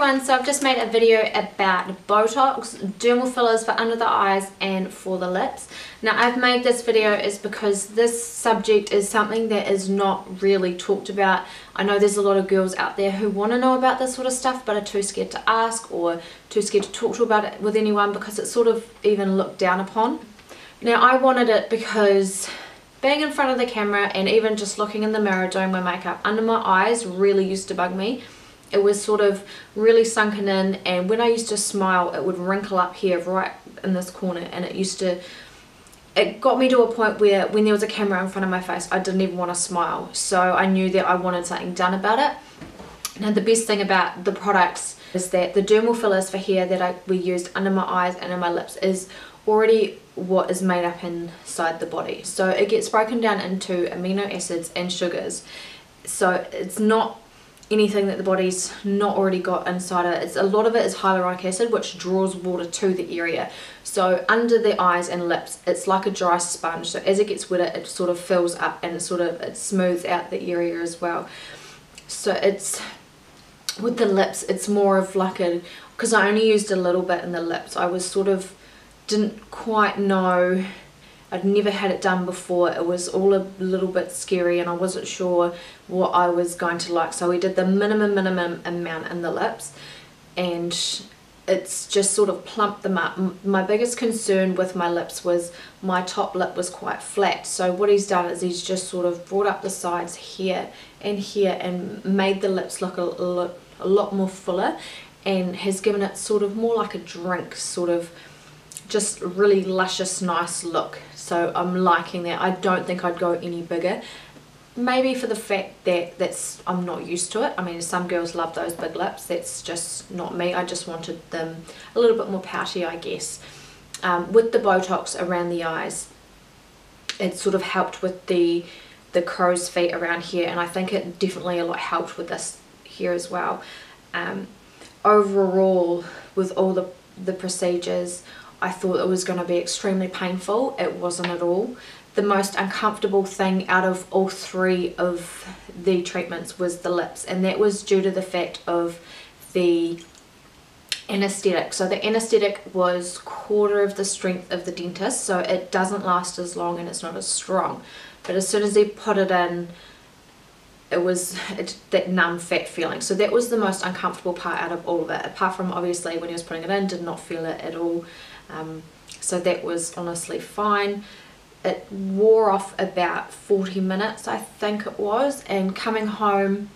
everyone, so I've just made a video about Botox, dermal fillers for under the eyes and for the lips. Now I've made this video is because this subject is something that is not really talked about. I know there's a lot of girls out there who want to know about this sort of stuff but are too scared to ask or too scared to talk to about it with anyone because it's sort of even looked down upon. Now I wanted it because being in front of the camera and even just looking in the mirror doing my makeup under my eyes really used to bug me. It was sort of really sunken in, and when I used to smile it would wrinkle up here right in this corner, and it got me to a point where when there was a camera in front of my face I didn't even want to smile. So I knew that I wanted something done about it. Now the best thing about the products is that the dermal fillers for here that we used under my eyes and in my lips is already what is made up inside the body. So it gets broken down into amino acids and sugars. So it's not anything that the body's not already got inside it. A lot of it is hyaluronic acid, which draws water to the area. So under the eyes and lips it's like a dry sponge, so as it gets wetter it sort of fills up and it smooths out the area as well. So it's with the lips it's more of like because I only used a little bit in the lips, I was sort of didn't quite know, I'd never had it done before, it was all a little bit scary and I wasn't sure what I was going to like. So we did the minimum amount in the lips and it's just sort of plumped them up. My biggest concern with my lips was my top lip was quite flat, so what he's done is he's just sort of brought up the sides here and made the lips look a lot more fuller and has given it sort of more like a drink, sort of just really luscious nice look. So I'm liking that. I don't think I'd go any bigger, maybe for the fact that I'm not used to it. I mean some girls love those big lips, that's just not me. I just wanted them a little bit more pouty I guess. With the Botox around the eyes it sort of helped with the crow's feet around here, and I think it definitely a lot helped with this here as well. Overall with all the procedures I thought it was going to be extremely painful. It wasn't at all. The most uncomfortable thing out of all three of the treatments was the lips, and that was due to the fact of the anesthetic. So the anesthetic was quarter of the strength of the dentist, so it doesn't last as long and it's not as strong. But as soon as they put it in, it was that numb fat feeling. So that was the most uncomfortable part out of all of it, apart from obviously when he was putting it in, did not feel it at all. So that was honestly fine. It wore off about 40 minutes I think it was, and coming home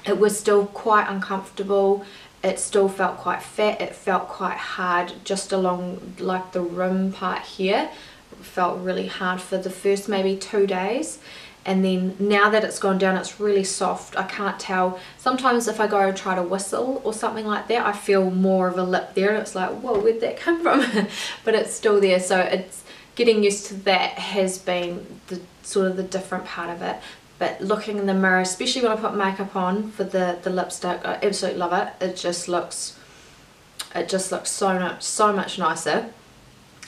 it was still quite uncomfortable. It still felt quite fat, it felt quite hard just along like the rim part here. It felt really hard for the first maybe 2 days, and then now that it's gone down it's really soft. I can't tell, sometimes if I go and try to whistle or something like that I feel more of a lip there and it's like whoa, where'd that come from? But it's still there, so it's getting used to that has been the sort of the different part of it. But looking in the mirror, especially when I put makeup on for the lipstick, I absolutely love it. It just looks so much nicer,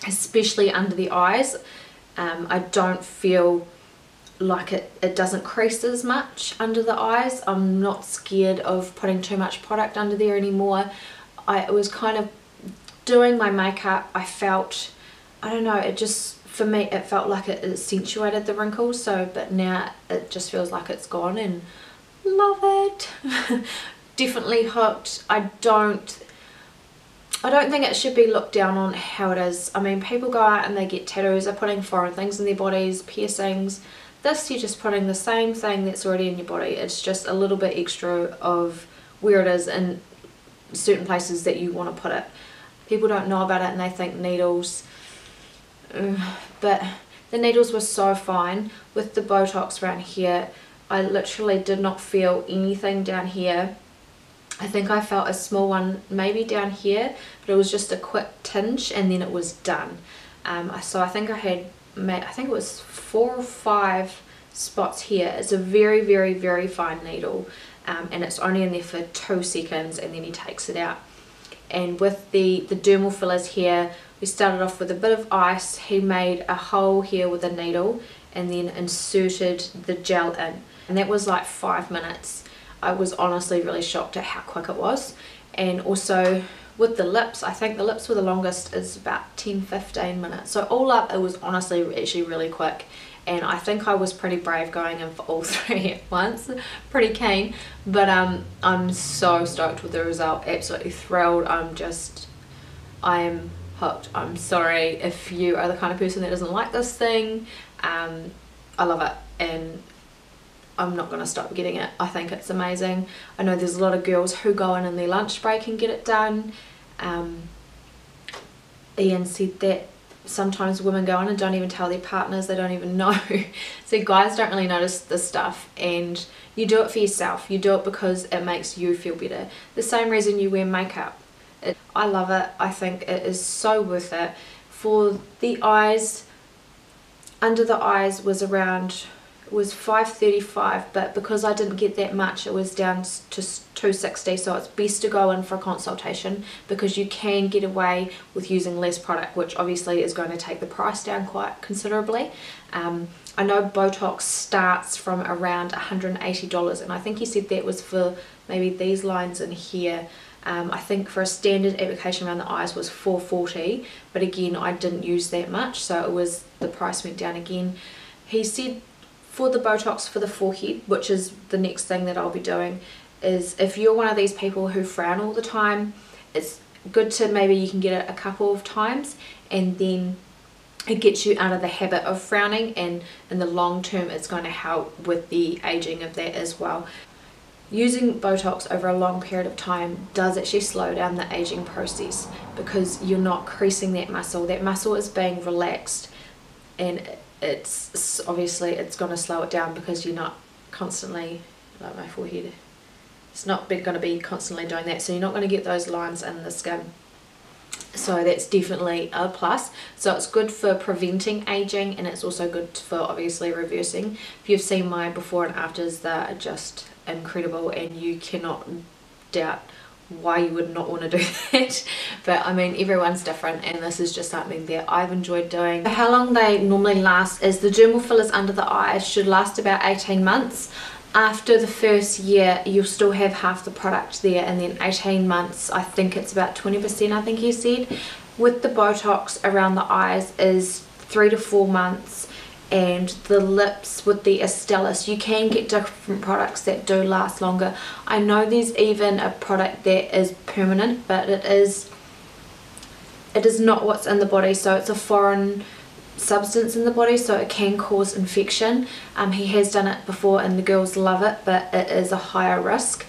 especially under the eyes. I don't feel like it doesn't crease as much under the eyes. I'm not scared of putting too much product under there anymore. I was kind of doing my makeup, I felt, I don't know, it just, for me it felt like it accentuated the wrinkles. So but now it just feels like it's gone and love it. Definitely hooked. I don't think it should be looked down on how it is. I mean people go out and they get tattoos, they're putting foreign things in their bodies, piercings. This you're just putting the same thing that's already in your body. It's just a little bit extra of where it is in certain places that you want to put it. People don't know about it and they think needles, but the needles were so fine. With the Botox around here I literally did not feel anything down here. I think I felt a small one maybe down here, but it was just a quick tinge and then it was done. So I think I had, I think it was 4 or 5 spots here. It's a very fine needle, and it's only in there for 2 seconds and then he takes it out. And with the dermal fillers here, we started off with a bit of ice. He made a hole here with a needle and then inserted the gel in, and that was like 5 minutes. I was honestly really shocked at how quick it was. And also with the lips, I think the lips were the longest, is about 10-15 minutes. So all up, it was honestly actually really quick. And I think I was pretty brave going in for all 3 at once. Pretty keen. But I'm so stoked with the result. Absolutely thrilled. I am hooked. I'm sorry if you are the kind of person that doesn't like this thing. I love it. And I'm not going to stop getting it. I think it's amazing. I know there's a lot of girls who go in their lunch break and get it done. Ian said that sometimes women go in and don't even tell their partners, they don't even know. So guys don't really notice this stuff, and you do it for yourself. You do it because it makes you feel better. The same reason you wear makeup. I love it. I think it is so worth it. For the eyes, under the eyes was around, it was $5.35, but because I didn't get that much, it was down to $2.60. So it's best to go in for a consultation, because you can get away with using less product, which obviously is going to take the price down quite considerably. I know Botox starts from around $180, and I think he said that was for maybe these lines in here. I think for a standard application around the eyes was $4.40, but again, I didn't use that much, so it was, the price went down again. He said for the Botox for the forehead, which is the next thing that I'll be doing, is if you're one of these people who frown all the time, it's good to maybe you can get it a couple of times, and then it gets you out of the habit of frowning, and in the long term it's going to help with the aging of that as well. Using Botox over a long period of time does actually slow down the aging process, because you're not creasing that muscle. That muscle is being relaxed, and it's obviously it's going to slow it down, because you're not constantly, like my forehead, it's not going to be constantly doing that, so you're not going to get those lines in the skin. So that's definitely a plus. So it's good for preventing aging, and it's also good for obviously reversing. If you've seen my before and afters, they're just incredible, and you cannot doubt why you would not want to do that. But I mean, everyone's different, and this is just something that I've enjoyed doing. How long they normally last is the dermal fillers under the eyes should last about 18 months. After the first year you'll still have half the product there, and then 18 months I think it's about 20%, I think he said. With the Botox around the eyes is 3 to 4 months, and the lips with the Astellas, you can get different products that do last longer. I know there's even a product that is permanent, but it is not what's in the body, so it's a foreign substance in the body, so it can cause infection. He has done it before and the girls love it, but it is a higher risk.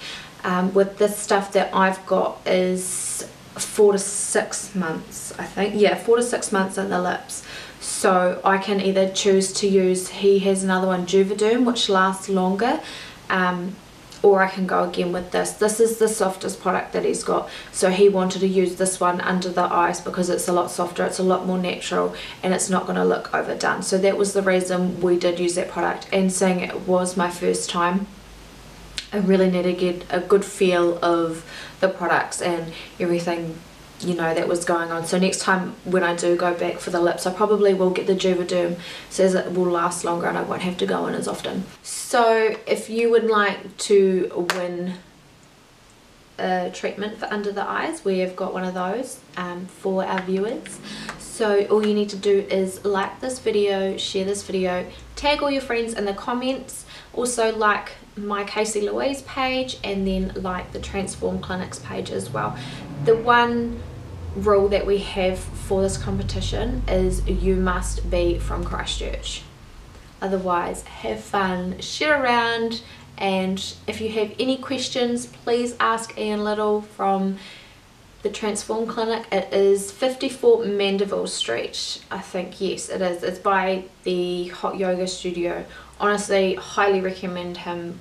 With this stuff that I've got is 4 to 6 months, I think. Yeah, 4 to 6 months in the lips. So I can either choose to use, he has another one, Juvederm, which lasts longer, or I can go again with this. This is the softest product that he's got, so he wanted to use this one under the eyes because it's a lot softer, it's a lot more natural, and it's not going to look overdone. So that was the reason we did use that product. And seeing it was my first time, I really need to get a good feel of the products and everything, you know, that was going on. So next time when I do go back for the lips, I probably will get the Juvederm, so as it will last longer and I won't have to go in as often. So if you would like to win a treatment for under the eyes, we have got one of those for our viewers. So all you need to do is like this video, share this video, tag all your friends in the comments, also like my Casey Louise page, and then like the Transform Clinics page as well. The one rule that we have for this competition is you must be from Christchurch. Otherwise, have fun, share around, and if you have any questions, please ask Ian Little from the Transform Clinic. It is 54 Mandeville Street, I think. Yes, it is. It's by the Hot Yoga Studio. Honestly, highly recommend him.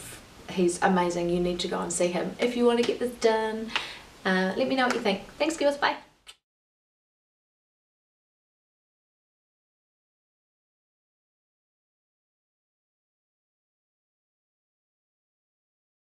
He's amazing. You need to go and see him if you want to get this done. Let me know what you think. Thanks, girls. Bye.